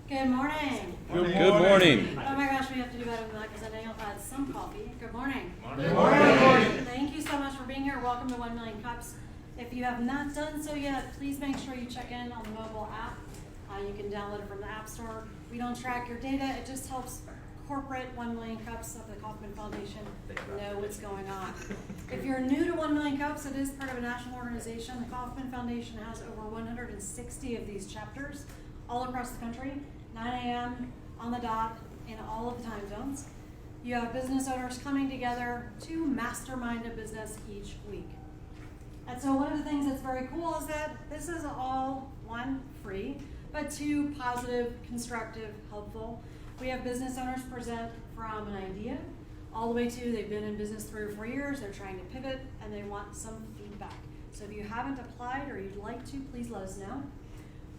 Good morning. Good morning. Oh my gosh, we have to do better than that because I know you'll had some coffee. Good morning. Good morning. Thank you so much for being here. Welcome to 1Million Cups. If you have not done so yet, please make sure you check in on the mobile app. You can download it from the App Store. We don't track your data. It just helps corporate 1Million Cups of the Kaufman Foundation know what's going on. If you're new to 1Million Cups, it is part of a national organization. The Kaufman Foundation has over 160 of these chapters all across the country, 9 a.m. on the dot in all of the time zones. You have business owners coming together to mastermind a business each week. And so one of the things that's very cool is that this is all, one, free, but two, positive, constructive, helpful. We have business owners present from an idea all the way to they've been in business 3 or 4 years, they're trying to pivot, and they want some feedback. So if you haven't applied or you'd like to, please let us know.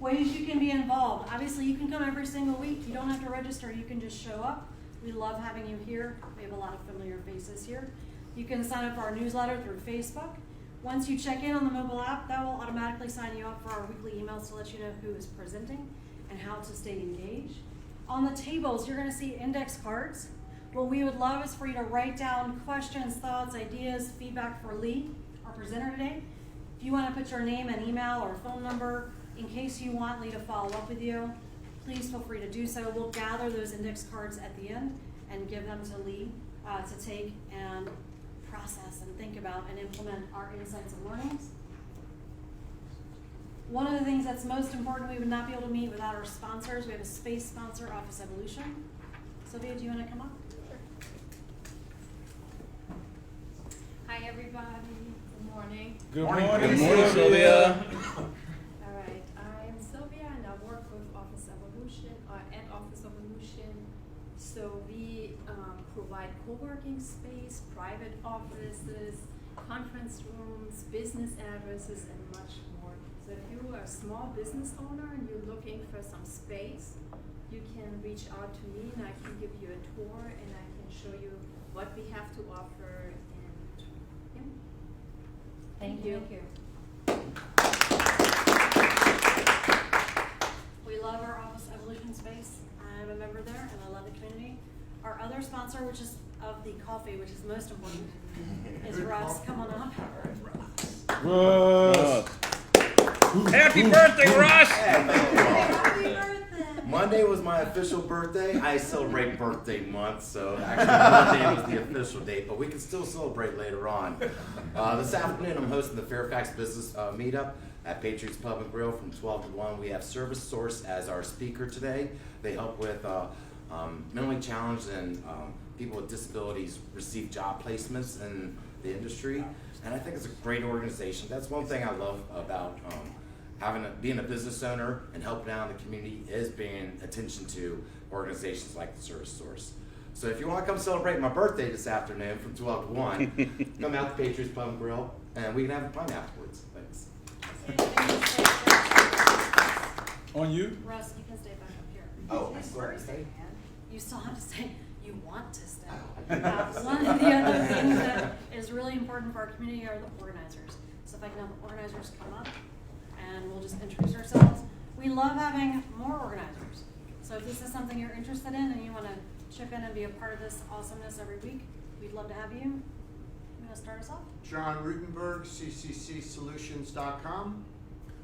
Ways you can be involved. Obviously, you can come every single week. You don't have to register. You can just show up. We love having you here. We have a lot of familiar faces here. You can sign up for our newsletter through Facebook. Once you check in on the mobile app, that will automatically sign you up for our weekly emails to let you know who is presenting and how to stay engaged. On the tables, you're going to see index cards. What we would love is for you to write down questions, thoughts, ideas, feedback for Lee, our presenter today. If you want to put your name and email or phone number in case you want Lee to follow up with you, please feel free to do so. We'll gather those index cards at the end and give them to Lee to take and process and think about and implement our insights and learnings. One of the things that's most important, we would not be able to meet without our sponsors. We have a space sponsor, Office Evolution. Sylvia, do you want to come up? Hi, everybody. Good morning. Good morning, Sylvia. All right, I'm Sylvia, and I work with Office Evolution, at Office Evolution. So we provide co-working space, private offices, conference rooms, business addresses, and much more. So if you are a small business owner and you're looking for some space, you can reach out to me, and I can give you a tour, and I can show you what we have to offer. And yeah. Thank you. We love our Office Evolution space. I'm a member there, and I love the community. Our other sponsor, which is of the coffee, which is most important, is Russ. Come on up. Russ. Happy birthday, Russ! Happy birthday! Monday was my official birthday. I celebrate birthday month, so actually Monday was the official date, but we can still celebrate later on. This afternoon I'm hosting the Fairfax Business Meetup at Patriots Pub and Grill from 12 to 1. We have Service Source as our speaker today. They help with mentally challenged and people with disabilities receive job placements in the industry, and I think it's a great organization. That's one thing I love about being a business owner and helping out in the community is paying attention to organizations like the Service Source. So if you want to come celebrate my birthday this afternoon from 12 to 1, come out to Patriots Pub and Grill, and we can have fun afterwards. Thanks. On you? Russ, you can stay back up here. Oh, I It's still have to birthday, stay? man. You still have to stay. You want to stay. One of the other things that is really important for our community are the organizers. So if I can have the organizers come up, and we'll just introduce ourselves. We love having more organizers. So if this is something you're interested in and you want to chip in and be a part of this awesomeness every week, we'd love to have you. You want to start us off? John Rutenberg, cccsolutions.com.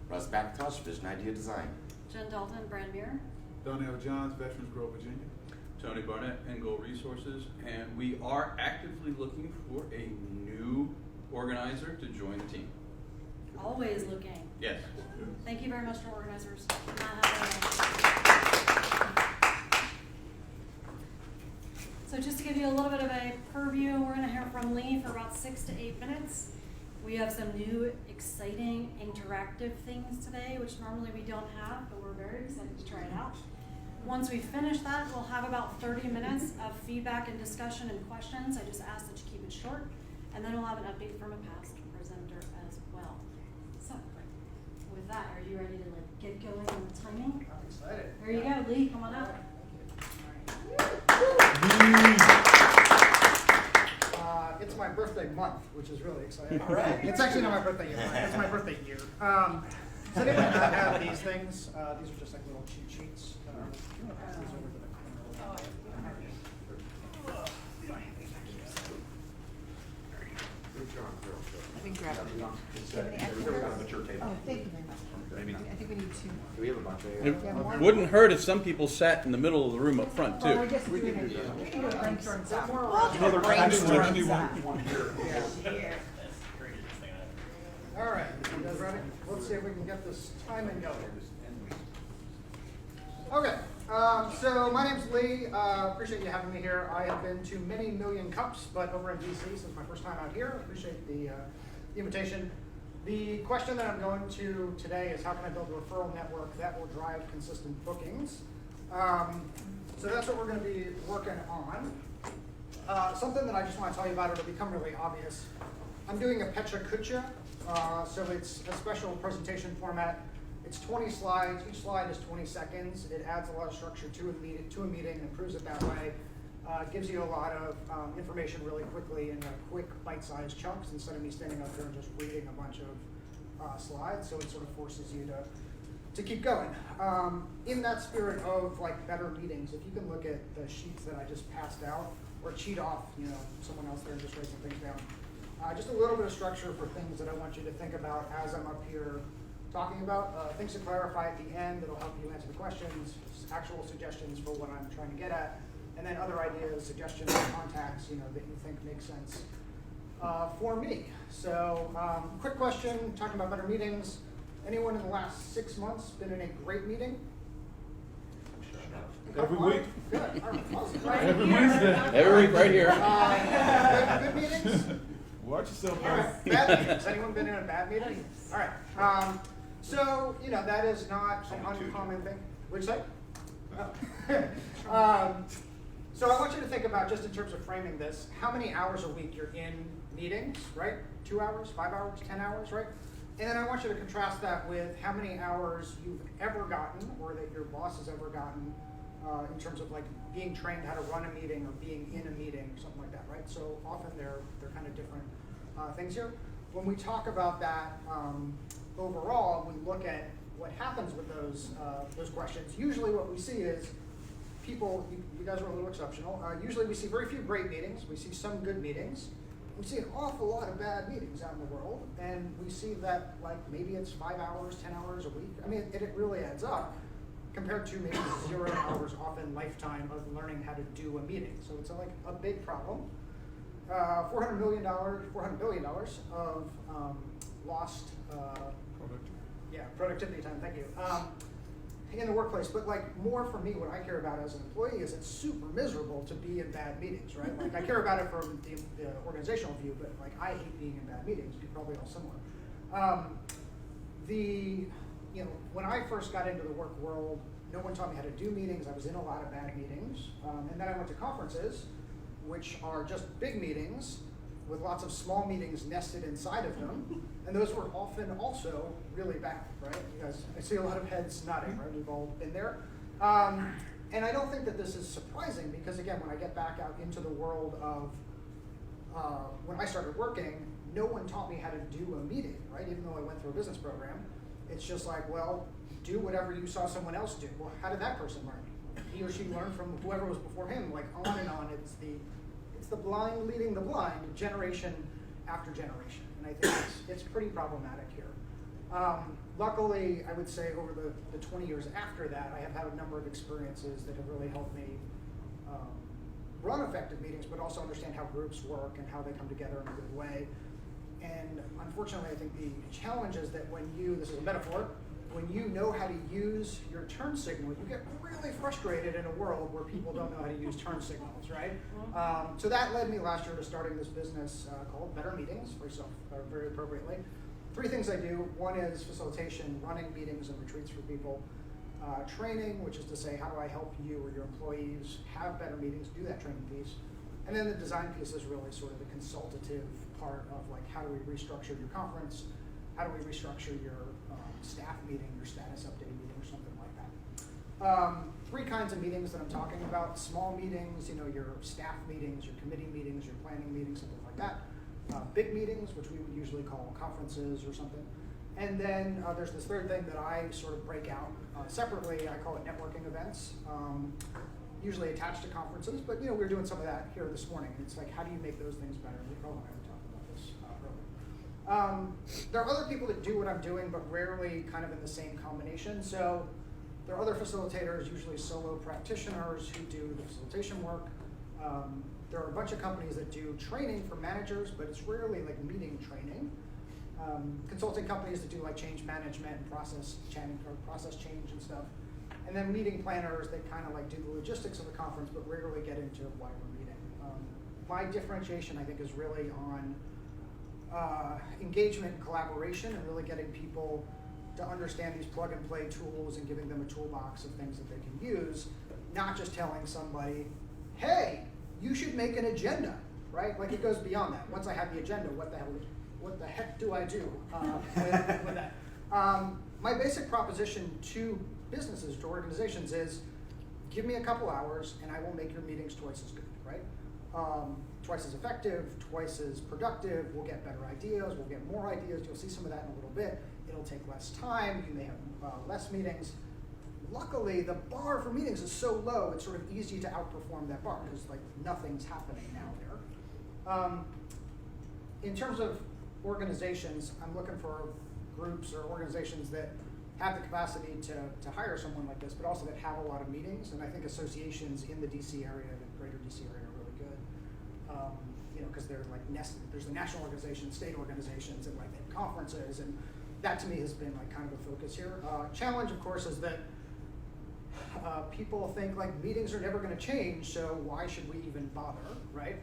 Russ McIntosh, Vision Idea Design. Jen Dalton, Brand Mirror. Donnell Johns, Veterans Grove, Virginia. Tony Barnett, Engold Resources, and we are actively looking for a new organizer to join the team. Always looking. Yes. Thank you very much to organizers. So just to give you a little bit of a purview, we're going to hear from Lee for about 6 to 8 minutes. We have some new, exciting, interactive things today, which normally we don't have, but we're very excited to try it out. Once we finish that, we'll have about 30 minutes of feedback and discussion and questions. I just ask that you keep it short, and then we'll have an update from a past presenter as well. So, with that, are you ready to get going on the timing? I'm excited. There you go, Lee, come on up. It's my birthday month, which is really exciting. All right. It's actually not my birthday year. It's my birthday year. Does anyone have these things? These are just like little cheat sheets. Pass these over to the corner. I think grab it. Oh, thank you very much. I think we need two. Do we have a bunch of It wouldn't hurt if some people sat in the middle of the room up front Well, I too. guess we can do a brainstorm sound. Another Brainstorm anyone. sound. All right, you guys ready? Let's see if we can get this timing going. Okay, so my name's Lee. Appreciate you having me here. I have been to many Million Cups, but over in DC, since my first time out here. Appreciate the invitation. The question that I'm going to today is how can I build a referral network that will drive consistent bookings? So that's what we're going to be working on. Something that I just want to tell you about, it'll become really obvious. I'm doing a Pecha Kucha, so it's a special presentation format. It's 20 slides. Each slide is 20 seconds. It adds a lot of structure to a meeting, improves it that way. Gives you a lot of information really quickly in quick bite-sized chunks instead of me standing up there and just reading a bunch of slides. So it sort of forces you to keep going. In that spirit of like better meetings, if you can look at the sheets that I just passed out, or cheat off, someone else there and just write some things down. Just a little bit of structure for things that I want you to think about as I'm up here talking about. Things to clarify at the end that'll help you answer the questions, actual suggestions for what I'm trying to get at, and then other ideas, suggestions, contacts, that you think make sense for me. So, quick question, talking about better meetings. Anyone in the last 6 months been in a great meeting? Every week. Good. All right. Awesome. Every Wednesday. Every week right here. Good meetings? Watch yourself, All man. right. Bad meetings. Anyone been in a bad meeting? All right. So, that is not an uncommon thing. What'd you say? Oh. So I want you to think about, just in terms of framing this, how many hours a week you're in meetings, right? 2 hours, 5 hours, 10 hours, right? And then I want you to contrast that with how many hours you've ever gotten, or that your boss has ever gotten, in terms of like being trained how to run a meeting or being in a meeting or something like that, right? So often they're kind of different things here. When we talk about that overall, we look at what happens with those questions. Usually what we see is people, you guys are a little exceptional. Usually we see very few great meetings. We see some good meetings. We see an awful lot of bad meetings out in the world. And we see that like maybe it's 5 hours, 10 hours a week. I mean, it really adds up compared to maybe 0 hours, often lifetime of learning how to do a meeting. So it's like a big problem. $400 billion of lost productivity time, thank you, in the workplace. But like more for me, what I care about as an employee is it's super miserable to be in bad meetings, right? Like I care about it from the organizational view, but like I hate being in bad meetings. You're probably all similar. When I first got into the work world, no one taught me how to do meetings. I was in a lot of bad meetings. And then I went to conferences, which are just big meetings with lots of small meetings nested inside of them. And those were often also really bad, right? You guys, I see a lot of heads nodding, right? We've all been there. And I don't think that this is surprising because again, when I get back out into the world of, when I started working, no one taught me how to do a meeting, right? Even though I went through a business program. It's just like, well, do whatever you saw someone else do. Well, how did that person learn? He or she learned from whoever was before him, like on and on. It's the blind leading the blind, generation after generation. And I think it's pretty problematic here. Luckily, I would say over the 20 years after that, I have had a number of experiences that have really helped me run effective meetings, but also understand how groups work and how they come together in a good way. And unfortunately, I think the challenge is that this is a metaphor, when you know how to use your turn signal, you get really frustrated in a world where people don't know how to use turn signals, right? So that led me last year to starting this business called Better Meetings, very appropriately. 3 things I do. One is facilitation, running meetings and retreats for people. Training, which is to say, how do I help you or your employees have better meetings, do that training piece. And then the design piece is really sort of the consultative part of like, how do we restructure your conference? How do we restructure your staff meeting, your status update meeting, or something like that. 3 kinds of meetings that I'm talking about. Small meetings, your staff meetings, your committee meetings, your planning meetings, something like that. Big meetings, which we would usually call conferences or something. And then there's this third thing that I sort of break out separately. I call it networking events, usually attached to conferences. But we were doing some of that here this morning. It's like, how do you make those things better? Nicole and I were talking about this earlier. There are other people that do what I'm doing, but rarely kind of in the same combination. So there are other facilitators, usually solo practitioners who do the facilitation work. There are a bunch of companies that do training for managers, but it's rarely like meeting training. Consulting companies that do like change management and process change and stuff. And then meeting planners that kind of like do the logistics of the conference, but rarely get into why we're meeting. My differentiation, I think, is really on engagement and collaboration and really getting people to understand these plug and play tools and giving them a toolbox of things that they can use, not just telling somebody, hey, you should make an agenda, right? Like it goes beyond that. Once I have the agenda, what the heck do I do with that? My basic proposition to businesses, to organizations is, give me a couple hours and I will make your meetings twice as good, right? Twice as effective, twice as productive, we'll get better ideas, we'll get more ideas, you'll see some of that in a little bit. It'll take less time, you may have less meetings. Luckily, the bar for meetings is so low, it's sort of easy to outperform that bar because like nothing's happening now there. In terms of organizations, I'm looking for groups or organizations that have the capacity to hire someone like this, but also that have a lot of meetings. And I think associations in the DC area, the greater DC area, are really good. Because they're like nested. There's the national organizations, state organizations, and like they have conferences, and that to me has been like kind of a focus here. Challenge, of course, is that people think like meetings are never going to change, so why should we even bother, right?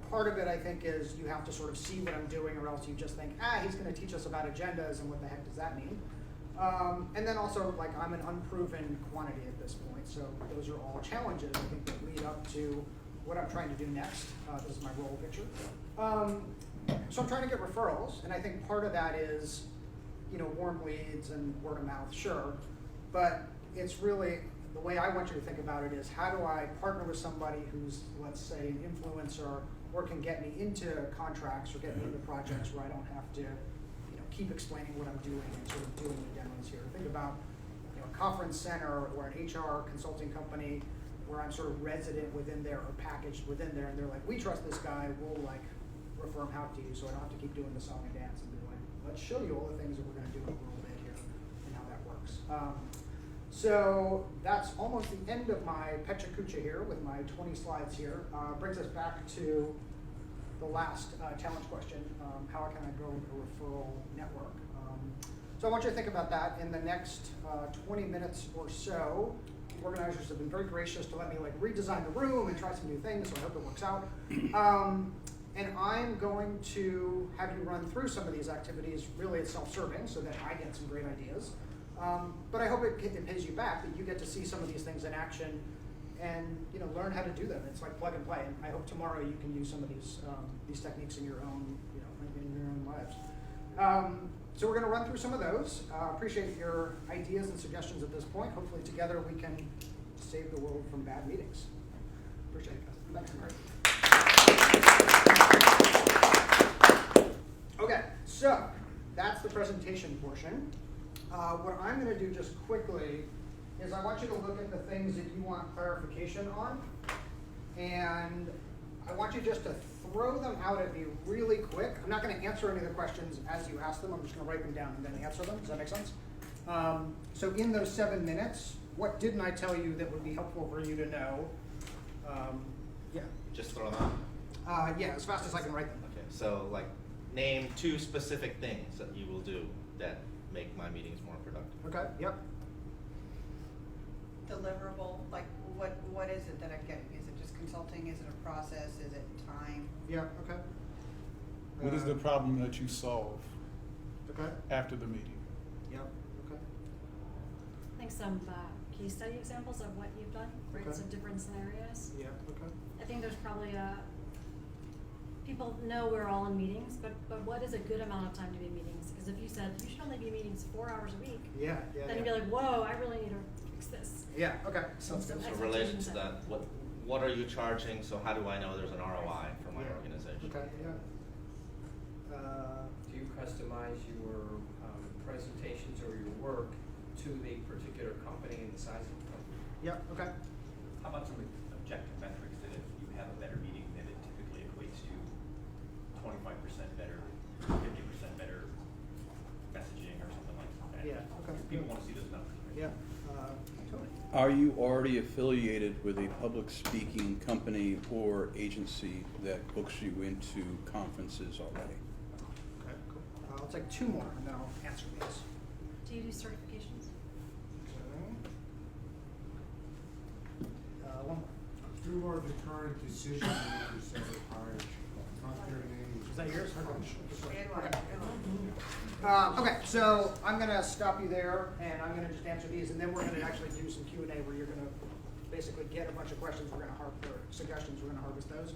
Part of it, I think, is you have to sort of see what I'm doing, or else you just think, he's going to teach us about agendas, and what the heck does that mean? And then also, like, I'm an unproven quantity at this point, so those are all challenges, I think, that lead up to what I'm trying to do next. This is my role picture. So I'm trying to get referrals, and I think part of that is, warm leads and word of mouth, sure, but it's really, the way I want you to think about it is, how do I partner with somebody who's, let's say, an influencer, or can get me into contracts or get me into projects where I don't have to, keep explaining what I'm doing and sort of doing the demos here. Think about, a conference center or an HR consulting company where I'm sort of resident within there or packaged within there, and they're like, we trust this guy, we'll like refer him out to you, so I don't have to keep doing the song and dance, and be like, let's show you all the things that we're going to do in a little bit here and how that works. So that's almost the end of my Pecha Kucha here with my 20 slides here. Brings us back to the last challenge question, how can I grow a referral network? So I want you to think about that. In the next 20 minutes or so, organizers have been very gracious to let me like redesign the room and try some new things, so I hope it works out. And I'm going to have you run through some of these activities. Really, it's self-serving so that I get some great ideas. But I hope it pays you back, that you get to see some of these things in action and learn how to do them. It's like plug and play. And I hope tomorrow you can use some of these techniques in your own in your own lives. So we're going to run through some of those. Appreciate your ideas and suggestions at this point. Hopefully together we can save the world from bad meetings. Appreciate it, guys. Thanks, Mark. Okay, so that's the presentation portion. What I'm going to do just quickly is I want you to look at the things that you want clarification on, and I want you just to throw them out at me really quick. I'm not going to answer any of the questions as you ask them. I'm just going to write them down and then answer them. Does that make sense? So in those 7 minutes, what didn't I tell you that would be helpful for you to know? Yeah. Just throw them out? Yeah, as fast as I can write them. Okay, so like name 2 specific things that you will do that make my meetings more productive. Okay, yep. Deliverable, like what is it that I get? Is it just consulting? Is it a process? Is it time? Yeah, okay. What is the problem that you solve Okay. after the meeting? Yep, okay. I think some case study examples of what you've done, right? Okay. Some different scenarios. Yeah, okay. I think there's probably people know we're all in meetings, but what is a good amount of time to be in meetings? Because if you said you should only be in meetings 4 hours a week, Yeah, then you'd be like, whoa, I really need to fix this. Yeah, okay. Sounds good. So related to that, what are you charging? So how do I know there's an ROI for my Yeah. organization? Okay, yeah. Do you customize your presentations or your work to the particular company and the size of the company. Yep, okay. How about some objective metrics that if you have a better meeting, then it typically equates to 25% better, 50% better messaging or something like that? Yeah, okay. People want to see those numbers, right? Yeah. Tony. Are you already affiliated with a public speaking company or agency that books you into conferences already? Okay, cool. I'll take two more and then I'll answer these. Do you do certifications? One more. Who are the current decision makers that are hired? Not their names. Is that yours? Good one. Okay, so I'm gonna stop you there, and I'm gonna just answer these, and then we're gonna actually do some Q&A where you're gonna basically get a bunch of questions. We're gonna or suggestions. We're gonna harvest those.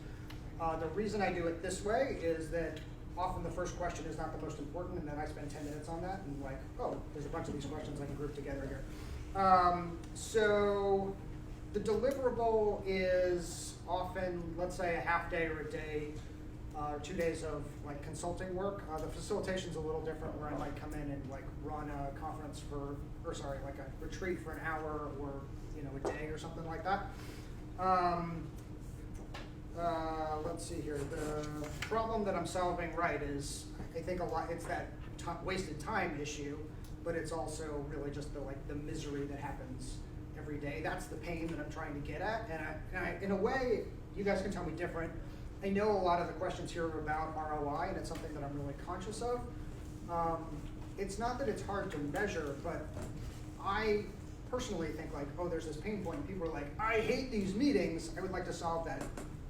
The reason I do it this way is that often the first question is not the most important, and then I spend 10 minutes on that, and like, oh, there's a bunch of these questions I can group together here. So the deliverable is often, let's say, a half day or a day. Or 2 days of like consulting work. The facilitation's a little different, where I might come in and like run a conference like a retreat for an hour or a day or something like that. Let's see here. The problem that I'm solving is I think a lot. It's that wasted time issue, but it's also really just the misery that happens every day. That's the pain that I'm trying to get at, and I in a way, you guys can tell me different. I know a lot of the questions here are about ROI, and it's something that I'm really conscious of. It's not that it's hard to measure, but I personally think like, oh, there's this pain point, and people are like, I hate these meetings. I would like to solve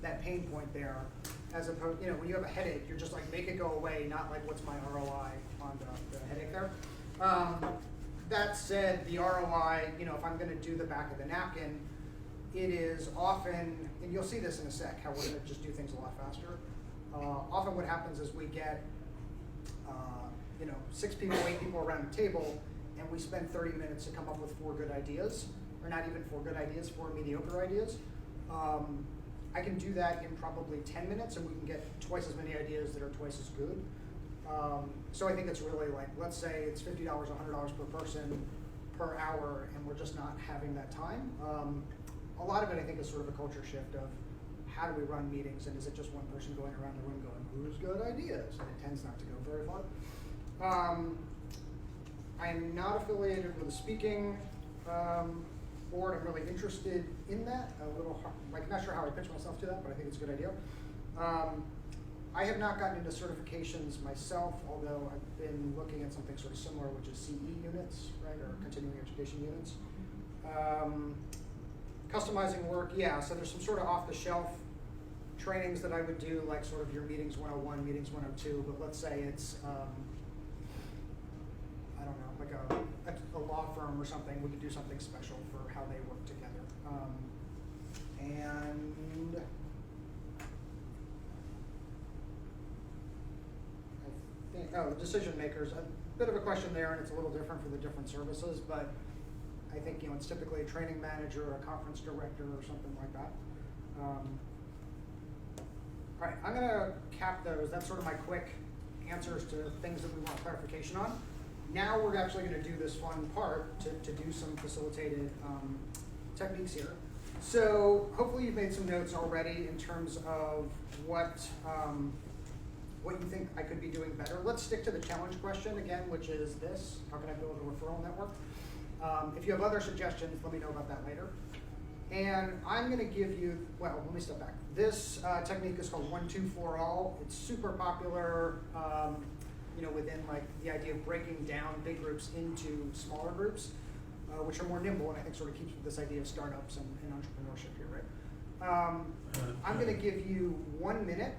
that pain point there, as opposed, when you have a headache, you're just like, make it go away, not like, what's my ROI on the headache there. That said, the ROI, if I'm gonna do the back of the napkin, it is often, and you'll see this in a sec, how we're gonna just do things a lot faster. Often what happens is we get, 6 people, 8 people around the table, and we spend 30 minutes to come up with 4 good ideas, or not even 4 good ideas, 4 mediocre ideas. I can do that in probably 10 minutes, and we can get twice as many ideas that are twice as good. So I think it's really like, let's say it's $50, $100 per person per hour, and we're just not having that time. A lot of it, I think, is sort of a culture shift of how do we run meetings, and is it just one person going around the room going, who's good ideas? And it tends not to go very far. I am not affiliated with a speaking board. I'm really interested in that. Not sure how I pitch myself to that, but I think it's a good idea. I have not gotten into certifications myself, although I've been looking at something sort of similar, which is CE units, right, or continuing education units. Customizing work, yeah, so there's some sort of off-the-shelf trainings that I would do, like sort of your meetings 101, meetings 102, but let's say it's, I don't know, like a law firm or something, we could do something special for how they work together. And I think, decision makers, a bit of a question there, and it's a little different for the different services, but I think it's typically a training manager or a conference director or something like that. All right, I'm gonna cap those. That's sort of my quick answers to things that we want clarification on. Now we're actually gonna do this fun part to do some facilitated techniques here. So hopefully you've made some notes already in terms of what you think I could be doing better. Let's stick to the challenge question again, which is this: how can I build a referral network? If you have other suggestions, let me know about that later. And I'm gonna give you, well, let me step back. This technique is called 1, 2, 4, all. It's super popular, within like the idea of breaking down big groups into smaller groups, which are more nimble, and I think sort of keeps with this idea of startups and entrepreneurship here, right? I'm gonna give you 1 minute.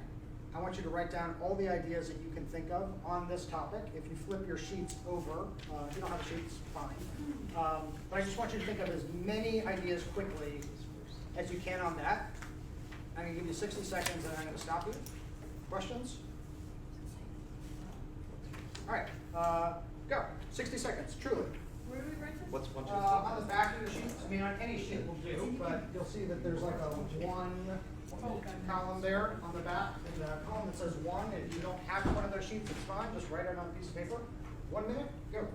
I want you to write down all the ideas that you can think of on this topic. If you flip your sheets over, if you don't have a sheet, it's fine. But I just want you to think of as many ideas quickly as you can on that. I'm gonna give you 60 seconds and I'm gonna stop you. Questions? All right, go. 60 seconds, truly. Where do we write this? What's 1, 2, 3? On the back of the sheet, I mean on any sheet will do, but you'll see that there's like a 1, column there on the back, in the column that says 1. If you don't have one of those sheets, it's fine. Just write it on a piece of paper. 1 minute, go.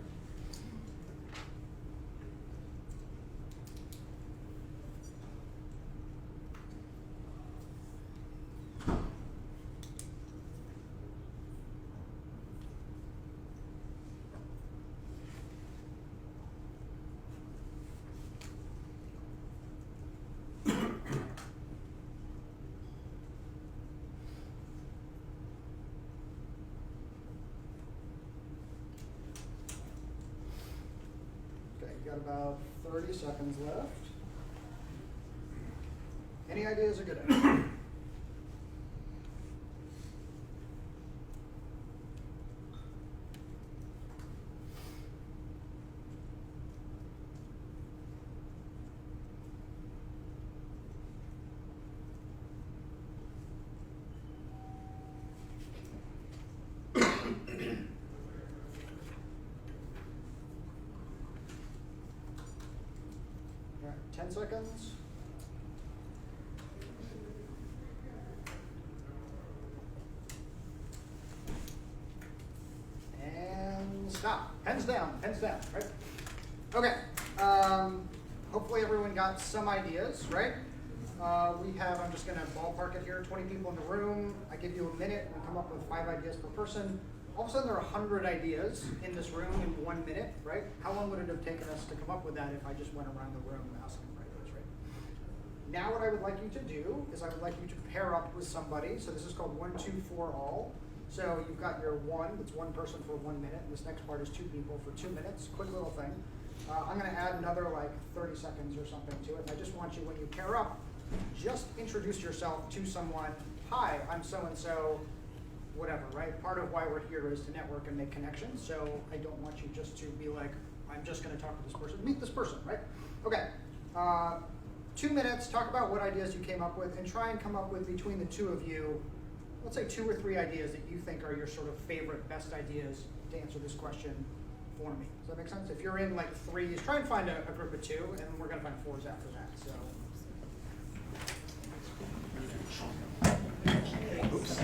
Okay, you got about 30 seconds left. Any ideas are good ideas? All right, 10 seconds. And stop. Pens down, right? Okay. Hopefully everyone got some ideas, right? We have, I'm just gonna ballpark it here, 20 people in the room. I give you a minute and come up with 5 ideas per person. All of a sudden there are 100 ideas in this room in 1 minute, right? How long would it have taken us to come up with that if I just went around the room asking for ideas, right? Now what I would like you to do is I would like you to pair up with somebody. So this is called 1, 2, 4 all. So you've got your 1, that's 1 person for 1 minute, and this next part is 2 people for 2 minutes, quick little thing. I'm gonna add another like 30 seconds or something to it. I just want you, when you pair up, just introduce yourself to someone. Hi, I'm so-and-so, whatever, right? Part of why we're here is to network and make connections, so I don't want you just to be like, I'm just gonna talk to this person. Meet this person, right? Okay, 2 minutes, talk about what ideas you came up with, and try and come up with, between the two of you, let's say 2 or 3 ideas that you think are your sort of favorite, best ideas to answer this question for me. Does that make sense? If you're in like 3s, try and find a group of 2, and we're gonna find 4s after that, so. Oops.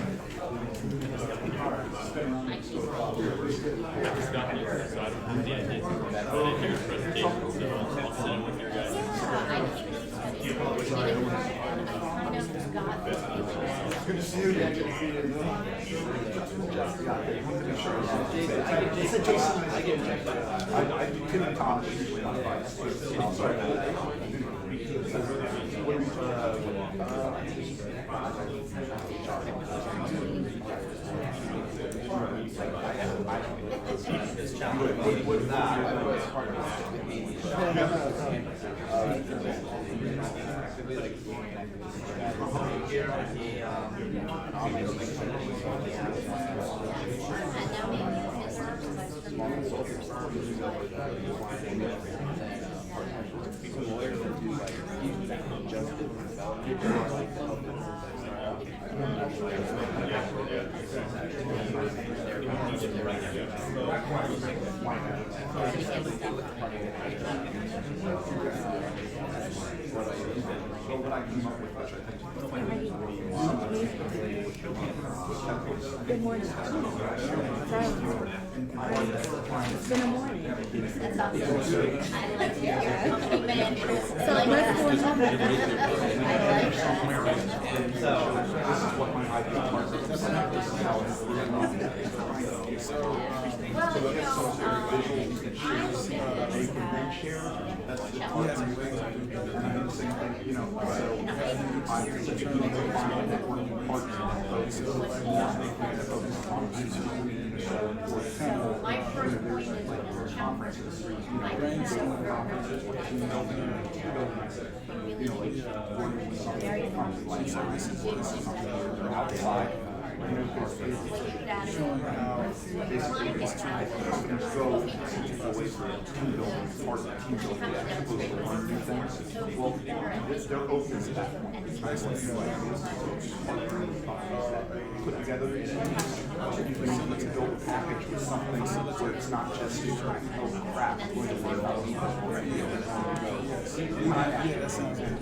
Good to see you again. Good to see you. I couldn't talk. I'm sorry. Good morning. It's been a morning. That's awesome. I like it. So like what's going on? I like that. My first point is when conferences, Showing how basically it's trying to go away from team building, part of the team building, as opposed to learn new things. Well, they're open to that. Right? When you like this, put together these things, you can build a package with something so it's not just you trying to build crap. Yeah, that sounds good.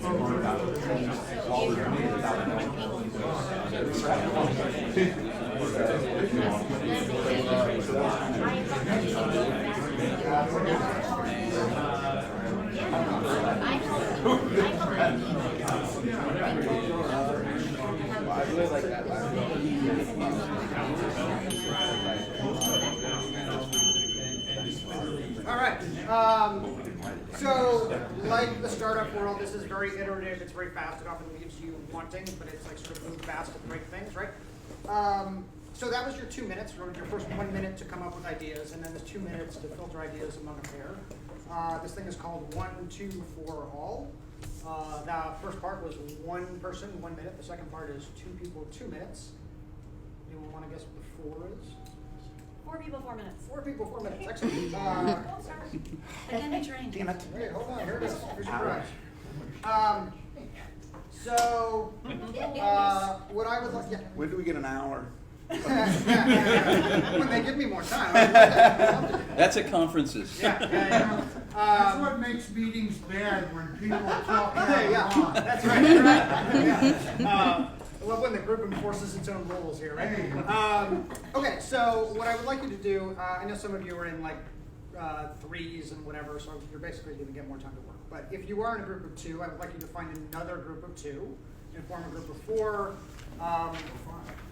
I really like that last All right. So, like the startup world, this is very iterative. It's very fast. It often leaves you wanting, but it's like sort of move fast to break things, right? So that was your 2 minutes. Your first 1 minute to come up with ideas, and then there's 2 minutes to filter ideas among a pair. This thing is called 1, 2, 4 all. The first part was 1 person, 1 minute. The second part is 2 people, 2 minutes. Anyone want to guess what the 4 is? 4 people, 4 minutes. 4 people, 4 minutes. Excellent. Again, you trained. Damn it. Wait, hold on. Here it is. Here's your prize. So, what I would like, yeah. When do we get an hour? When they give me more time. That's at conferences. Yeah. That's what makes meetings bad, when people talk out Yeah, loud. that's right. Yeah. I love when the group enforces its own rules here, right? Okay, so what I would like you to do, I know some of you are in like threes and whatever, so you're basically going to get more time to work. But if you are in a group of 2, I would like you to find another group of 2 and form a group of 4.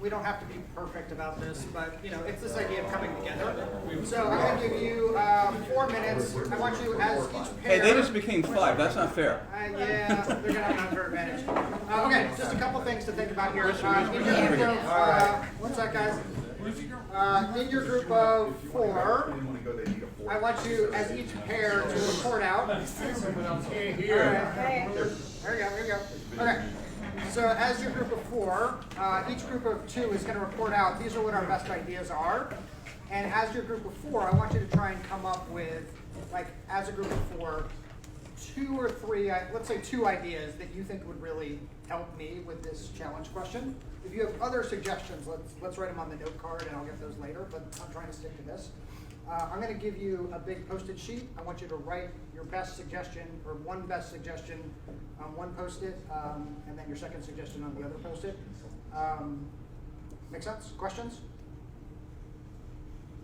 We don't have to be perfect about this, but you know, it's this idea of coming together. So I'm going to give you 4 minutes. I want you as each pair. Hey, they just became 5. That's not fair. Yeah, they're going to have an unfair advantage. Okay, just a couple things to think about here. In your group of, what's that, guys? In your group of 4, I want you, as each pair, to report out. All right. There you go. Okay. So as your group of 4, each group of 2 is going to report out, these are what our best ideas are. And as your group of 4, I want you to try and come up with, like, as a group of 4, 2 or 3, let's say 2 ideas that you think would really help me with this challenge question. If you have other suggestions, let's write them on the note card and I'll get those later, but I'm trying to stick to this. I'm going to give you a big Post-it sheet. I want you to write your best suggestion, or one best suggestion on one Post-it, and then your second suggestion on the other Post-it. Make sense? Questions?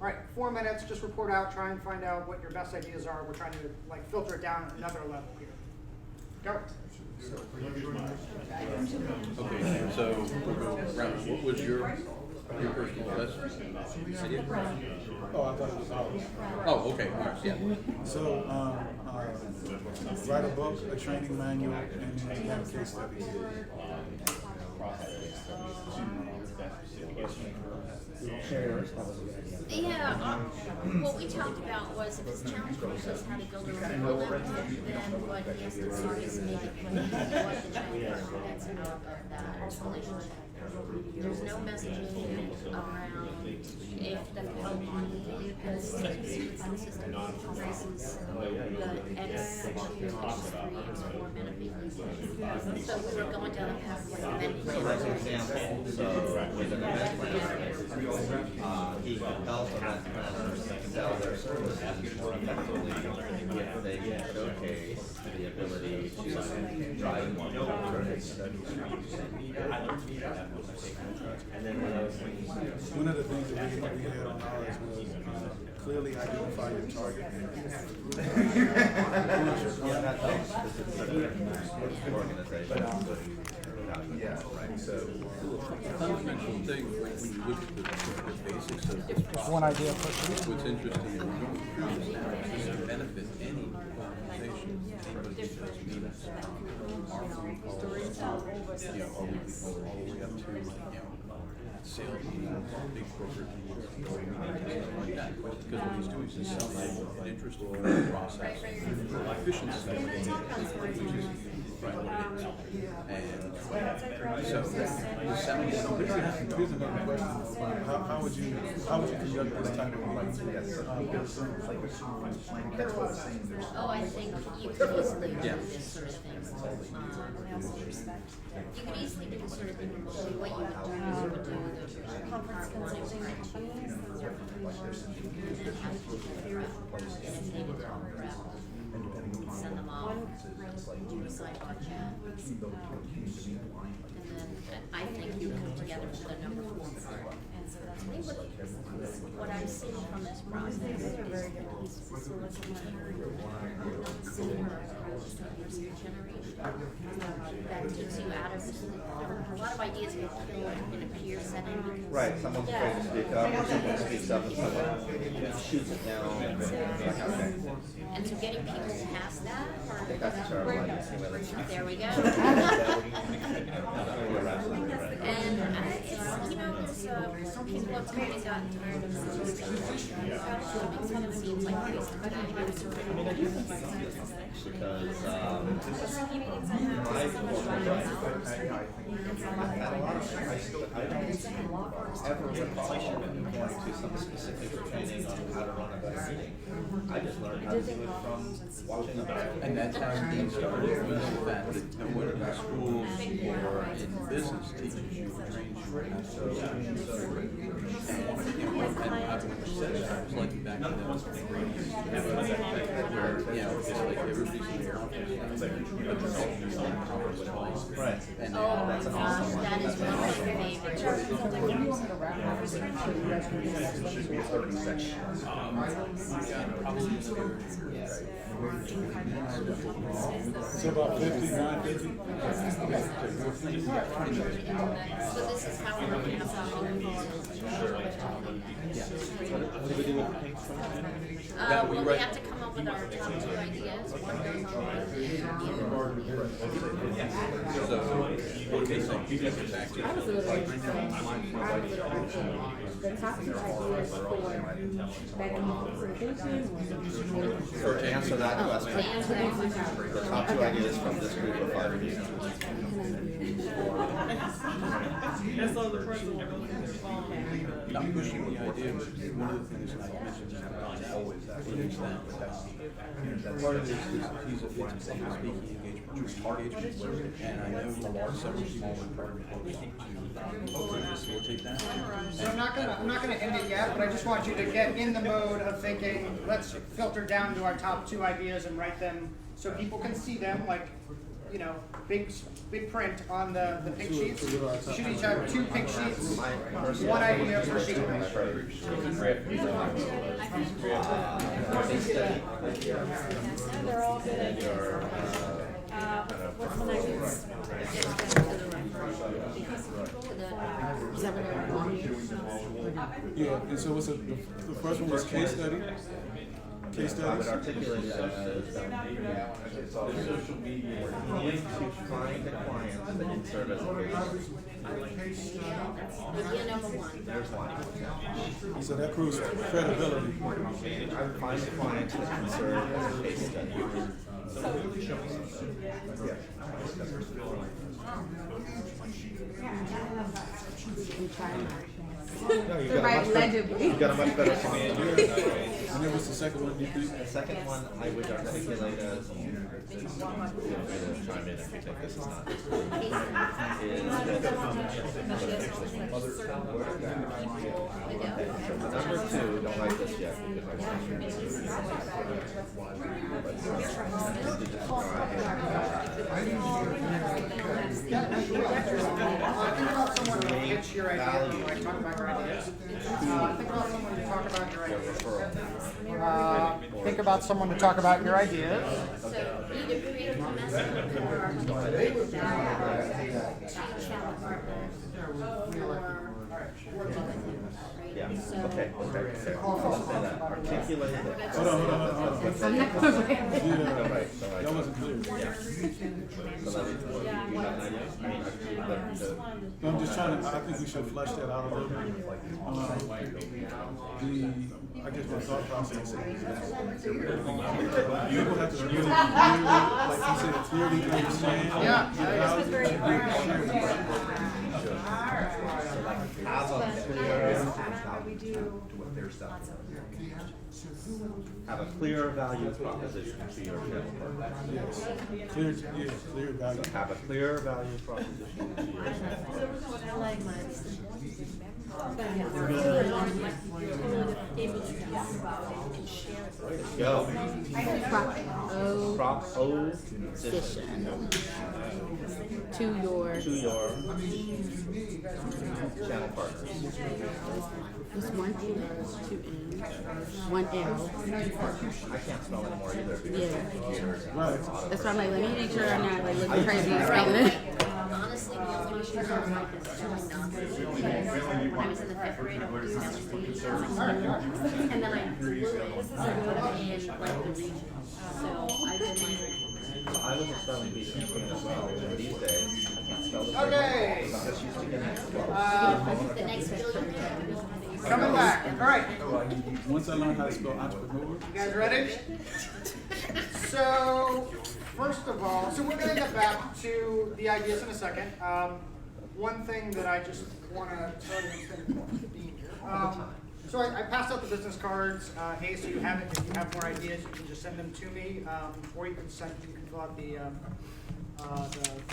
All right, 4 minutes, just report out, try and find out what your best ideas are. We're trying to like filter it down another level here. Go. Okay, so we'll go around. What was your personal best idea? Oh, I thought it was ours. Oh, okay. All right. Yeah. So, write a book, a training manual, and then have case studies. Yeah, what we talked about was if his challenge was how to build a report, then what he has to do is make it clear what the challenge that's out of that relationship. There's no messaging around if the company has system traces the X2, X3, X4 benefit. So we were going down a path like amending. So that's an example. So with an event manager, he can help event managers sell their services more effectively if they can showcase the ability to drive more returns. And then when I was thinking, One of the things that we had on ours was clearly identify your target. Yeah, that helps. This is an organization. Yeah, right, so. Fundamental thing, when you look at the basics of this process, One idea per person. what's interesting is going through this now is to benefit any organization, anybody who does meetings, our phone calls, you know, our weekly calls, all the way up to, you know, sales meetings, big corporate meetings, board meetings, stuff like that. Because what he's doing is he's selling an interest in the process, efficiency, which is right what it is. And so, selling something. Here's another question. How would you conduct this type of meeting? Oh, I think you could easily do this sort of thing. You could easily do this sort of thing remotely. What you would do is you would do the Conference consulting companies, those are companies and if they would talk crap, send them off. one do a sidebar chat. And then I think you come together for the number one part. I think what I'm seeing from this process is that takes you out of this. A lot of ideas get killed in a peer setting. Right, someone's afraid to speak up, or someone speaks up and someone shoots it down. And so getting people past that. I think that's a terrible idea. There we go. You're absolutely right. And it's, there's people have kind of gotten tired of some stuff. It seems like crazy. Because my I don't ever recall going to some specific training on how to run a better meeting. I just learned how to do it from watching about it. And that's how things started, was the fact that whether in schools or in business teaches you or trains you how to and I was like back in the where, it's like everybody's in the office, Right. And Oh my gosh, that is one of my favorites. So about 50, 950? So this is how we're looking at What do we do with the pink well, we have to come up with our top 2 ideas. One the top 2 ideas for back in facilitation. So to answer that question, the top 2 ideas from this group of 5 people. That's all the person. Not pushing the idea, but one of the things that I mentioned is that part of this is it's a speaking engagement, and I know several people are part of it to facilitate that. So I'm not gonna end it yet, but I just want you to get in the mode of thinking, let's filter down to our top 2 ideas and write them so people can see them, like, big print on the pink sheets. You should each have 2 pink sheets, 1 idea per sheet. They're all good ideas. What's the next Yeah, and so the first one was case study. Case I studies. would articulate it as social media link to find the clients that can serve as a Idea number 1. There's one. So that proves credibility. Find the clients that can serve as a case study. No, you got a much better song. And then what's the second one? The second one I would articulate as chime in if you think this is not. Number 2, don't write this yet because Pitch your idea, like talk about your ideas. Think about someone to talk about your ideas. Think about someone to talk about your ideas. So either create a message yeah. Okay. Articulate it. Hold on. I'm not going to Right. That wasn't clear. I'm just trying to, I think we should flesh that out a little bit. I guess my thought process is that you will have to really clearly, like you said, clearly understand. Have a clear do to what they're selling. lots of. Have a clear value proposition to your channel partners. Yes. Clear value. So have a clear value proposition to your channel partners. I like mine. Able to talk about it and share it. Go. Proposition to your channel partners. Just one N, two N's, one L. I can't spell anymore either. Yeah. Right. That's why I'm like, let me make sure I'm not like looking crazy and spelling it. Honestly, the only issue I have is doing nonsense. I was in the 5th grade, I would do and then I flew in like the region. So I've been like, I was a spelling bee as well, and these days I can't spell the Okay. I'm just used to getting it. the next billion. Coming back. All right. Once I learned how to spell entrepreneur. You guys ready? So, first of all, so we're going to get back to the ideas in a second. One thing that I just want to tell you here. So I passed out the business cards. Hey, so you have it. If you have more ideas, you can just send them to me, or you can fill out the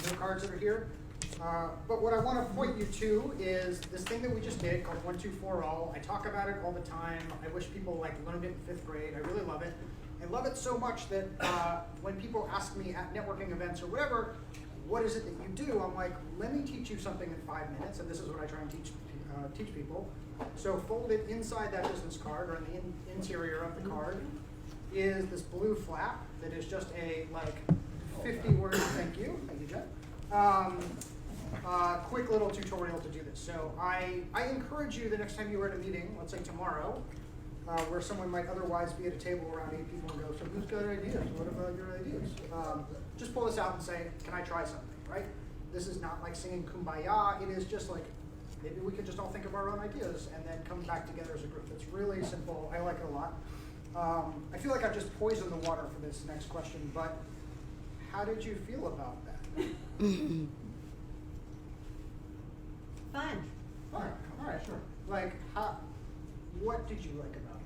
note cards that are here. But what I want to point you to is this thing that we just did called 1, 2, 4 all. I talk about it all the time. I wish people learned it in 5th grade. I really love it. I love it so much that when people ask me at networking events or whatever, what is it that you do? I'm like, let me teach you something in 5 minutes, and this is what I try and teach people. So folded inside that business card, or on the interior of the card, is this blue flap that is just a 50-word thank you, Jen. Quick little tutorial to do this. So I encourage you the next time you are at a meeting, let's say tomorrow, where someone might otherwise be at a table around 8 people and go, so who's got ideas? What about your ideas? Just pull this out and say, can I try something, right? This is not like singing Kumbaya. It is just like, maybe we could just all think of our own ideas and then come back together as a group. It's really simple. I like it a lot. I feel like I've just poisoned the water for this next question, but how did you feel about that? Fun. All right, sure. What did you like about it?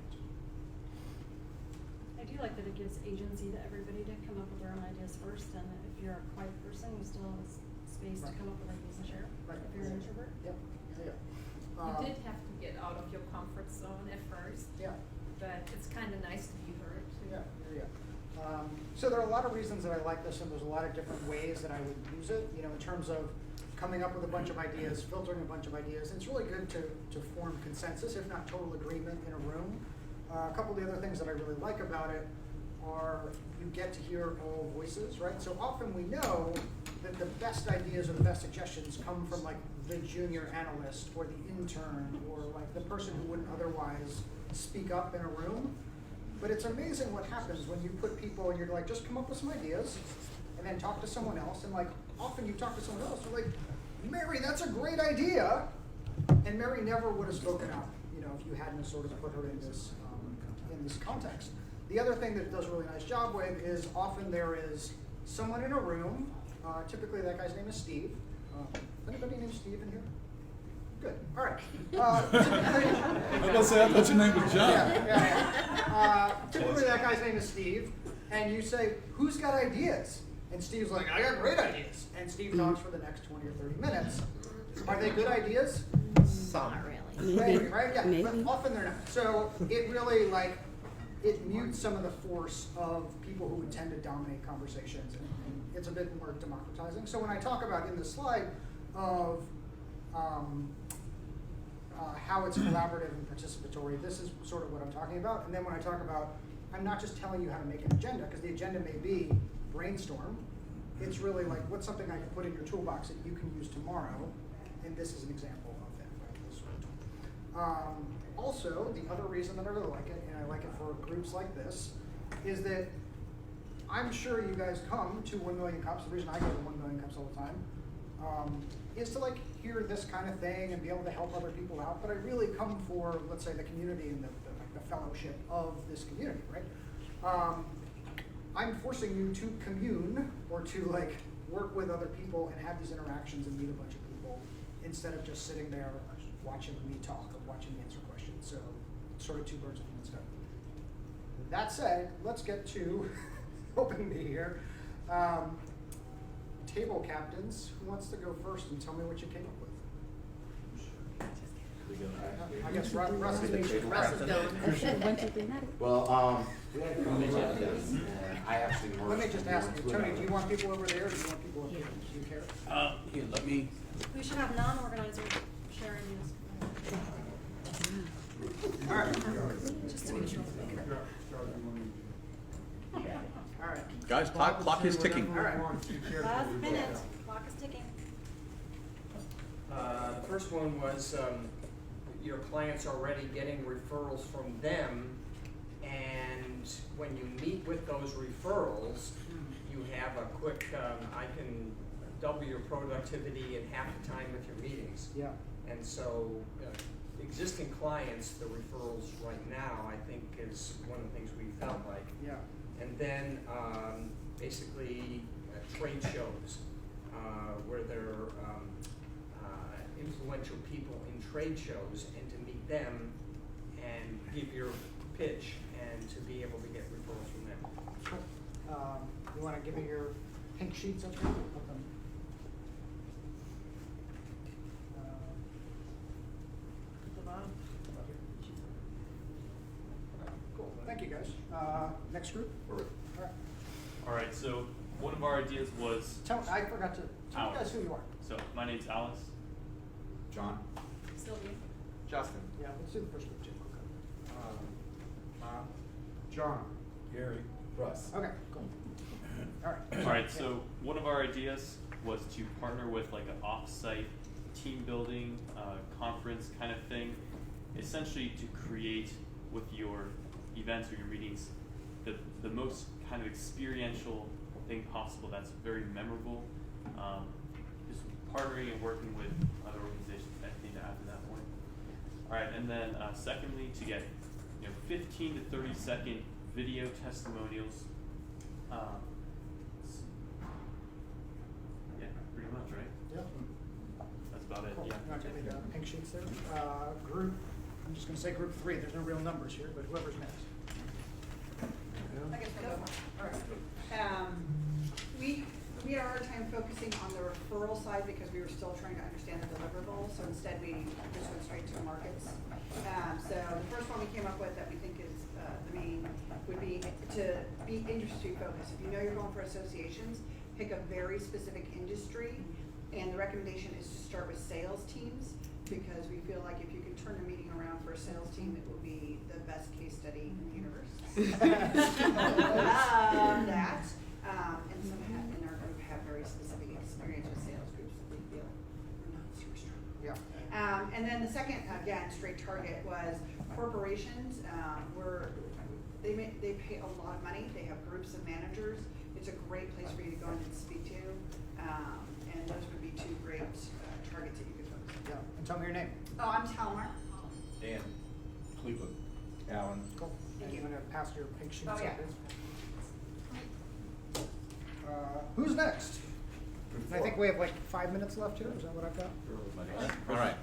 I do like that it gives agency to everybody to come up with their own ideas first, and if you're a quiet person, you still have space to come up with ideas and share. Right. If you're an introvert. Yep. Yeah. You did have to get out of your comfort zone at first. Yeah. But it's kind of nice to be heard too. Yeah. So there are a lot of reasons that I like this, and there's a lot of different ways that I would use it. In terms of coming up with a bunch of ideas, filtering a bunch of ideas. It's really good to form consensus, if not total agreement, in a room. A couple of the other things that I really like about it are you get to hear all voices, right? So often we know that the best ideas or the best suggestions come from the junior analyst or the intern or the person who wouldn't otherwise speak up in a room. But it's amazing what happens when you put people and you're like, just come up with some ideas and then talk to someone else. And often you talk to someone else, you're like, Mary, that's a great idea. And Mary never would have spoken up, if you hadn't sort of put her in this context. The other thing that it does a really nice job with is often there is someone in a room, typically that guy's name is Steve. Anybody named Steve in here? Good, all right. I was going to say, I thought your name was John. Yeah. Typically that guy's name is Steve, and you say, who's got ideas? And Steve's like, I got great ideas. And Steve talks for the next 20 or 30 minutes. Are they good ideas? Not really. Maybe, right? Yeah, Maybe. but often they're not. So it really it mutes some of the force of people who would tend to dominate conversations, and it's a bit more democratizing. So when I talk about in this slide of how it's collaborative and participatory, this is sort of what I'm talking about. And then when I talk about, I'm not just telling you how to make an agenda, because the agenda may be brainstorm. It's really what's something I can put in your toolbox that you can use tomorrow, and this is an example of that. Also, the other reason that I really like it, and I like it for groups like this, is that I'm sure you guys come to 1Million Cups. The reason I go to 1Million Cups all the time is to hear this kind of thing and be able to help other people out. But I really come for, let's say, the community and the fellowship of this community, right? I'm forcing you to commune or to work with other people and have these interactions and meet a bunch of people instead of just sitting there watching me talk, of watching me answer questions. So sort of two birds with one stone. That said, let's get to helping me here. Table captains, who wants to go first and tell me what you came up with? I guess Russ is One, two, three, not it. Well, we had this, and I actually merged. Let me just ask you, two Tony, of do you them. want people over there or do you want people up here? Do you care? Here, let me. We should have non-organizers sharing these. All right. Just to be sure. All right. Guys, clock is ticking. All right. Last minute, clock is ticking. The first one was, your clients already getting referrals from them, and when you meet with those referrals, you have a quick, I can double your productivity in half the time with your meetings. Yeah. And so, existing clients, the referrals right now, I think is one of the things we felt like. Yeah. And then, basically, trade shows, where there are influential people in trade shows, and to meet them and give your pitch and to be able to get referrals from them. Cool. You want to give me your pink sheets up here? Okay. The bottom. About here. Cool. Thank you, guys. Next group? All right. All right, so one of our ideas was. I forgot to tell you guys who you are. So my name's Alex. John? Sylvia. Justin. Yeah, let's do the first group, Jim. John? Gary? Russ? Okay, cool. All right. All right, so one of our ideas was to partner with like an off-site team building conference kind of thing, essentially to create with your events or your meetings the most kind of experiential thing possible that's very memorable. Just partnering and working with other organizations, anything to add to that point. All right, and then secondly, to get 15 to 30 second video testimonials. Yeah, pretty much, right? Yeah. That's about it. Cool. Yeah. You want to give me the pink sheets there? Group, I'm just going to say group 3. There's no real numbers here, but whoever's next. I guess we'll go. All right. We had a hard time focusing on the referral side because we were still trying to understand the deliverables. So instead, we just went straight to markets. So the first one we came up with that we think is the main would be to be industry focused. If you know you're going for associations, pick a very specific industry. And the recommendation is to start with sales teams because we feel like if you can turn a meeting around for a sales team, it will be the best case study in the universe. That. And some in our group have very specific experience with sales groups that we feel are not super strong. Yeah. And then the second, again, straight target was corporations. They pay a lot of money. They have groups of managers. It's a great place for you to go and speak to. And those would be two great targets that you could focus on. Yeah. And tell me your name. Oh, I'm Talmar. Dan. Cleveland. Alan. Cool. Thank And you. I'm going to pass your pink sheets Oh, up yeah. here. Who's next? And I think we have like 5 minutes left here. Is that what I've got? All right.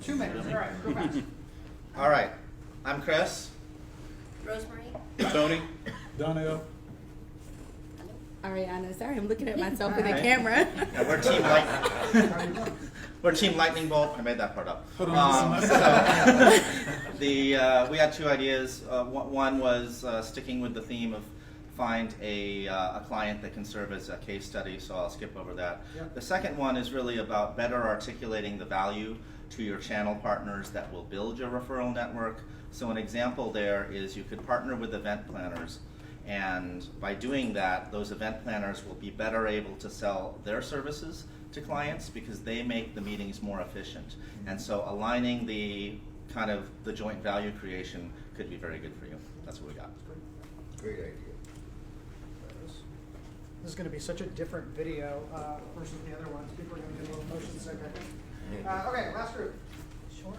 2 minutes. All right. Go fast. All right. I'm Chris. Rosemary? Tony. Donnell. Ariana, sorry, I'm looking at myself in the Alright. camera. Yeah, we're Team Lightning. We're Team Lightning Bolt. I made that part up. Hold on. We had two ideas. One was sticking with the theme of find a client that can serve as a case study, so I'll skip over that. Yep. The second one is really about better articulating the value to your channel partners that will build your referral network. So an example there is you could partner with event planners, and by doing that, those event planners will be better able to sell their services to clients because they make the meetings more efficient. And so aligning the kind of the joint value creation could be very good for you. That's what we got. Great idea. This is going to be such a different video versus the other ones. People are going to do a little motion sick, I think. Okay, last group. Sure.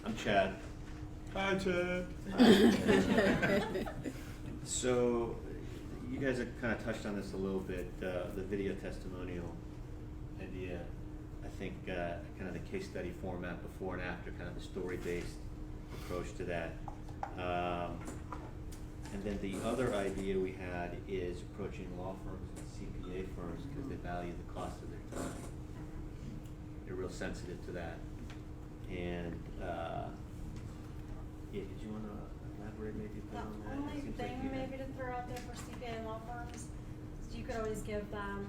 I'm Chad. Hi, Chad. So, you guys have kind of touched on this a little bit, the video testimonial. idea. I think kind of the case study format before and after, kind of the story-based approach to that. And then the other idea we had is approaching law firms and CPA firms because they value the cost of their time. They're real sensitive to that. And yeah, did you want to elaborate maybe a bit The on that? only It seems like thing you maybe to throw out there for CPA and law firms is you could always give them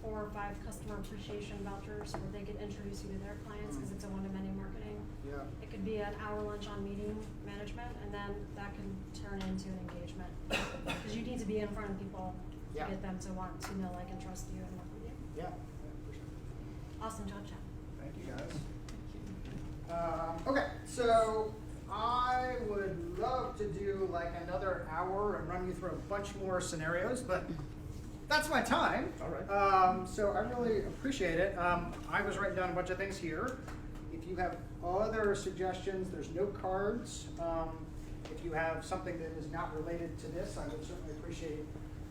4 or 5 customer appreciation vouchers where they could introduce you to their clients because it's a one-to-many marketing. Yeah. It could be an hour lunch on meeting management, and then that can turn into an engagement. Because you need to be in front of people to Yeah. get them to want to know, like, and trust you and work with you. Yeah, for sure. Awesome job, Chad. Thank you, guys. Okay, so I would love to do like another hour and run you through a bunch more scenarios, but that's my time. All right. So I really appreciate it. I was writing down a bunch of things here. If you have other suggestions, there's no cards. If you have something that is not related to this, I would certainly appreciate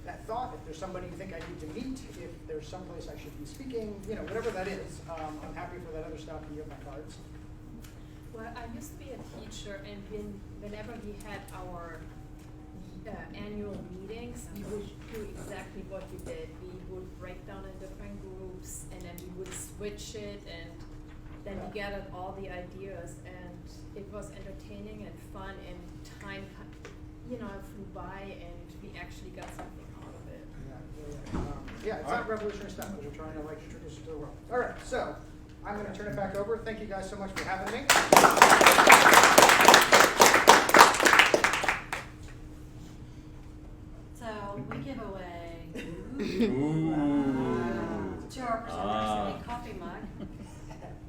that thought. If there's somebody you think I need to meet, if there's someplace I should be speaking, you know, whatever that is, I'm happy for that other stuff, and you have my cards. Well, I used to be a teacher, and whenever we had our annual meetings, we would do exactly what we did. We would break down in different groups, and then we would switch it, and then we gathered all the ideas, and it was entertaining and fun, and time, flew by, and we actually got something out of it. Yeah, it's not revolutionary stuff, but we're trying to like introduce it to the world. All right, so I'm going to turn it back over. Thank you guys so much for having me. So we give away to our presenters a coffee mug,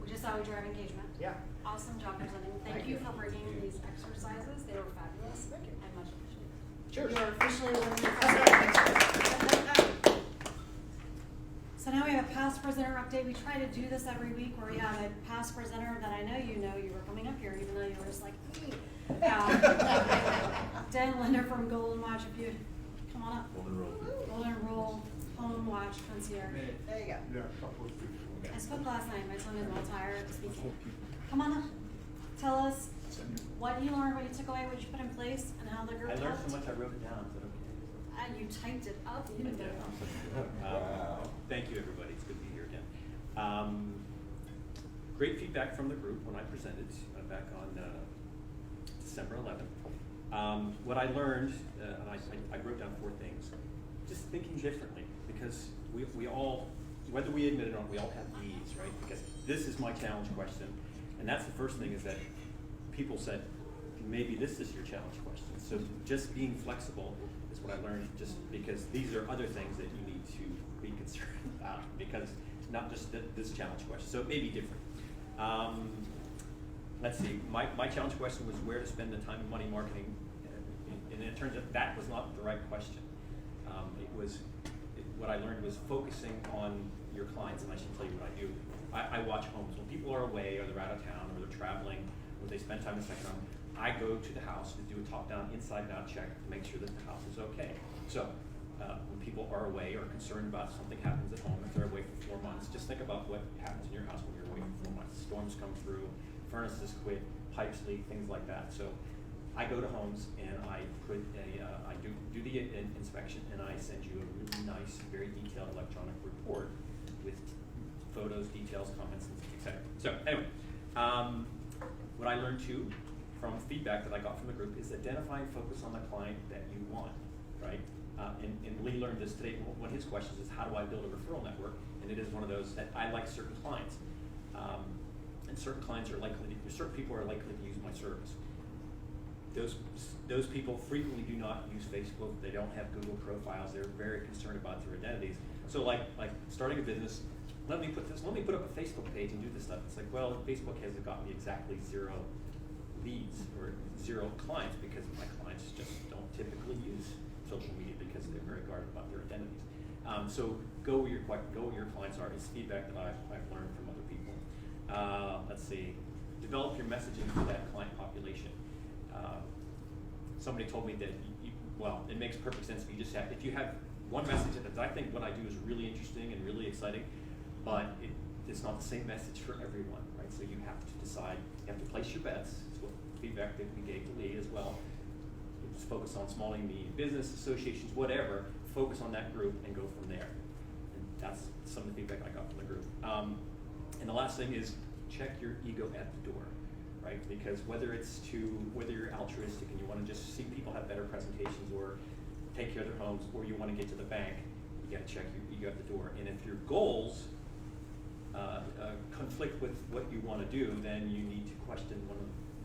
which is how we drive engagement. Yeah. Awesome job presenting. Thank you for bringing these exercises. They were fabulous. Thank you. I much appreciate it. Cheers. You are officially learning. So now we have a past presenter update. We try to do this every week where we have a past presenter that I know you were coming up here, even though you were just like, hey. Dan Linder from Golden Watch, if you come on up. Golden Rule Home Watch Concierge. There you go. Yeah, a couple of people. I spoke last night. My son is well tired of speaking. Come on up. Tell us what you learned, what you took away, what you put in place, and how the group I learned helped. so much I wrote it down. Is that okay? You typed it up. You didn't get it up. Thank you, everybody. It's good to be here again. Great feedback from the group when I presented back on December 11th. What I learned, and I wrote down 4 things. Just thinking differently, because we all, whether we admit it or not, we all have needs, right? Because this is my challenge question, and that's the first thing is that people said, maybe this is your challenge question. So just being flexible is what I learned, just because these are other things that you need to be concerned about, because not just this challenge question. So it may be different. Let's see, my challenge question was where to spend the time and money marketing, and it turns out that was not the right question. What I learned was focusing on your clients, and I should tell you what I do. I watch homes. When people are away, or they're out of town, or they're traveling, or they spend time in the second home, I go to the house to do a top-down, inside-out check to make sure that the house is okay. So when people are away or concerned about something happens at home, if they're away for 4 months, just think about what happens in your house when you're away for 4 months. Storms come through, furnaces quit, pipes leak, things like that. So I go to homes and I put I do the inspection, and I send you a really nice, very detailed electronic report with photos, details, comments, etc. So anyway, what I learned too from feedback that I got from the group is identify and focus on the client that you want, right? And Lee learned this today. One of his questions is, how do I build a referral network? And it is one of those that I like certain clients, and certain clients are certain people are likely to use my service. Those people frequently do not use Facebook. They don't have Google profiles. They're very concerned about their identities. So like starting a business, let me put up a Facebook page and do this stuff. It's like, well, Facebook hasn't got me exactly 0 leads or 0 clients, because my clients just don't typically use social media because they're very guarded about their identities. So go where your clients are. It's feedback that I've learned from other people. Let's see, develop your messaging for that client population. Somebody told me that it makes perfect sense if you have one message that I think what I do is really interesting and really exciting. but it's not the same message for everyone, right? So you have to decide, you have to place your bets. It's what feedback that we gave to Lee as well. Just focus on small and medium business, associations, whatever. Focus on that group and go from there. And that's some of the feedback I got from the group. And the last thing is check your ego at the door, right? Because whether you're altruistic and you want to just see people have better presentations or take care of their homes, or you want to get to the bank, you got to check your ego at the door. And if your goals conflict with what you want to do, then you need to question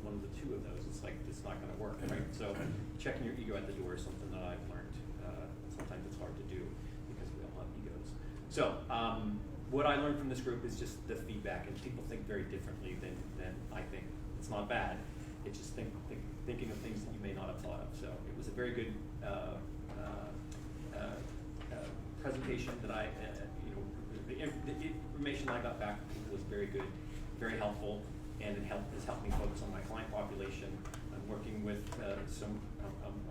one of the two of those. It's like it's not going to work, right? So checking your ego at the door is something that I've learned. Sometimes it's hard to do because we all have egos. So what I learned from this group is just the feedback, and people think very differently than I think. It's not bad. It's just thinking of things that you may not have thought of. So it was a very good presentation that I, the information I got back was very good, very helpful, and it has helped me focus on my client population. I'm working with I'm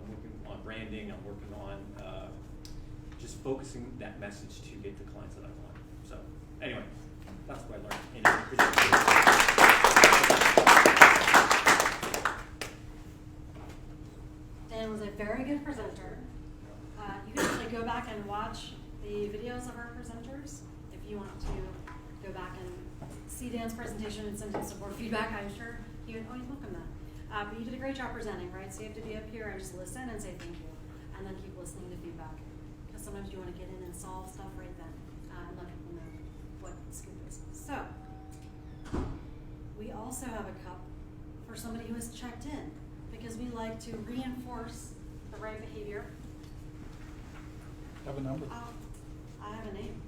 working on branding. I'm working on just focusing that message to get the clients that I want. So anyway, that's what I learned. Dan was a very good presenter. You can actually go back and watch the videos of our presenters if you want to go back and see Dan's presentation and send him some more feedback. I'm sure he would welcome that. But you did a great job presenting, right? So you have to be up here and just listen and say thank you, and then keep listening to feedback. Because sometimes you want to get in and solve stuff right then and let people know what the scoop is. So we also have a cup for somebody who has checked in, because we like to reinforce the right behavior. Have a number? I have a name.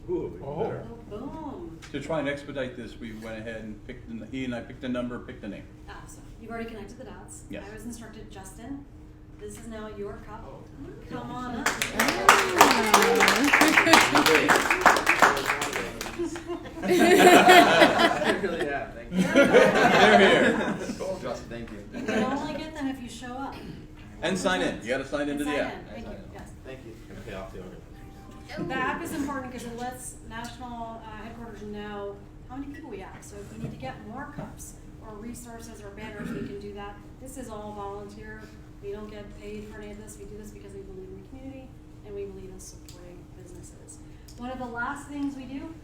Ooh, Oh. better. Oh, boom. To try and expedite this, we went ahead and he and I picked a number, picked a name. So you've already connected the dots. Yes. I was instructed, Justin, this is now your cup. Come on up. Really, yeah, thank you. They're here. Justin, thank you. You can only get them if you show up. And sign in. You got to sign into the Sign app. in. Thank you. Yes. Thank you. Gonna pay off the order. The app is important because it lets national headquarters know how many people we have. So if we need to get more cups or resources or banners, we can do that. This is all volunteer. We don't get paid for any of this. We do this because we believe in the community and we believe in supporting businesses. One of the last things we do,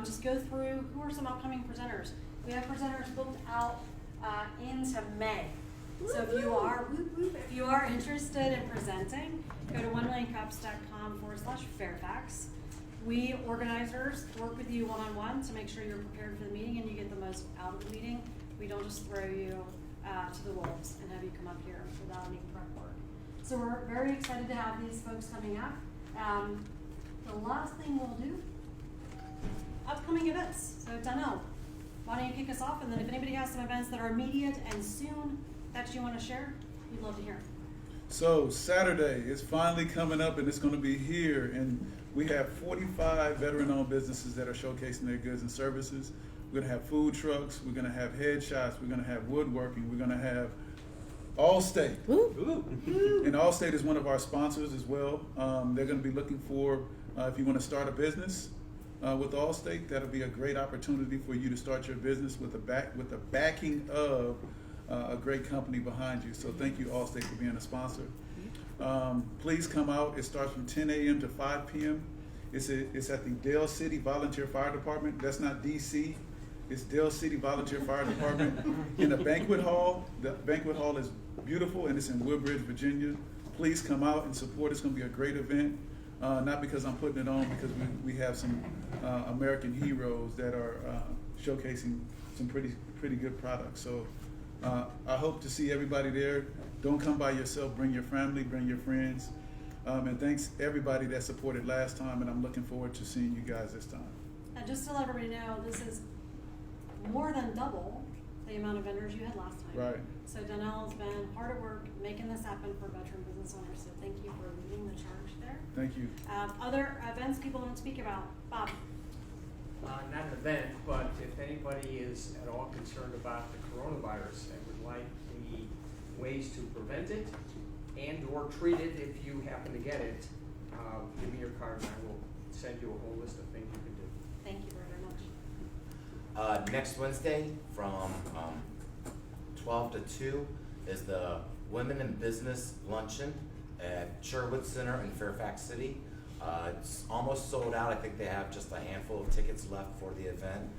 just go through who are some upcoming presenters. We have presenters booked out into May. So if you are interested in presenting, go to 1millioncups.com/Fairfax. We organizers work with you one-on-one to make sure you're prepared for the meeting and you get the most out of the meeting. We don't just throw you to the wolves and have you come up here without any prep work. So we're very excited to have these folks coming up. The last thing we'll do, upcoming events. So Donnell, why don't you kick us off, and then if anybody has some events that are immediate and soon that you want to share, we'd love to hear. So Saturday is finally coming up, and it's going to be here, and we have 45 veteran-owned businesses that are showcasing their goods and services. We're going to have food trucks, we're going to have headshots, we're going to have woodworking, we're going to have Allstate. And Allstate is one of our sponsors as well. They're going to be looking for, if you want to start a business with Allstate, that'll be a great opportunity for you to start your business with the backing of a great company behind you. So thank you, Allstate, for being a sponsor. Please come out. It starts from 10 a.m. to 5 p.m. It's at the Dale City Volunteer Fire Department. That's not DC. It's Dale City Volunteer Fire Department in a banquet hall. The banquet hall is beautiful, and it's in Woodbridge, Virginia. Please come out and support. It's going to be a great event. Not because I'm putting it on, because we have some American heroes that are showcasing some pretty good products. So I hope to see everybody there. Don't come by yourself. Bring your family. Bring your friends. And thanks everybody that supported last time, and I'm looking forward to seeing you guys this time. And just to let everybody know, this is more than double the amount of vendors you had last time. Right. So Donnell has been hard at work making this happen for veteran business owners. So thank you for leading the charge there. Thank you. Other events people want to speak about? Bob. Not an event, but if anybody is at all concerned about the coronavirus and would like the ways to prevent it and or treat it if you happen to get it, give me your card and I will send you a whole list of things you can do. Thank you Next Wednesday from 12 to 2 is the Women in Business Luncheon at Sherwood Center in Fairfax City. It's almost sold out. I think they have just a handful of tickets left for the event.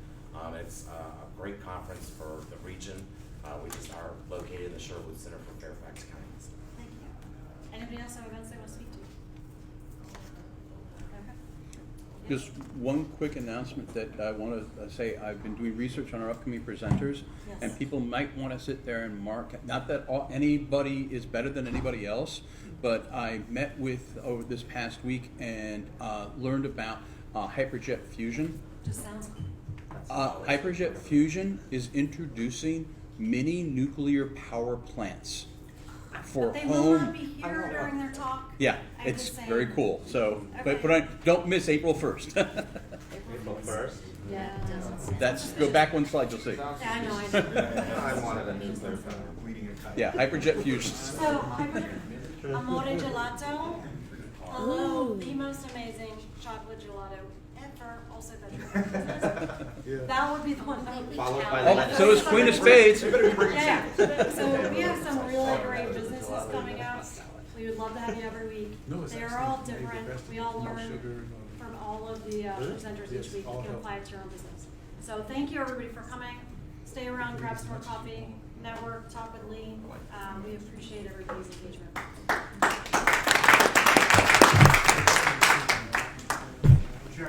It's a great conference for the region. We just are located in the Sherwood Center for Fairfax County. Thank you. Anybody else have events they want to speak to? Okay. Just one quick announcement that I want to say. I've been doing research on our upcoming presenters, and people might want to sit there and mark, not that anybody is better than anybody else, but I met with over this past week and learned about Hyperjet Fusion. Just sounds Hyperjet Fusion is introducing mini nuclear power plants for But they home. will not be here during their talk. Yeah, I'm it's just saying. very cool. So, Okay. but don't miss April 1st. April 1st? Yeah, it doesn't sound. That's, go back one slide, you'll see. Yeah, I know. I wanted a nuclear power. Yeah, Hyperjet Fusion. So, Amore Gelato. Hello, the most amazing chocolate gelato ever. Also, that's That would be the one that would be Followed by challenging. Oh, so is Queen of Spades. Yeah, so we have some really great businesses coming out. We would love to have you every week. They are all different. We all learn from all of the presenters each week. You can apply it to your own business. So thank you everybody for coming. Stay around, grab some more coffee, network, talk with Lee. We appreciate everybody's engagement.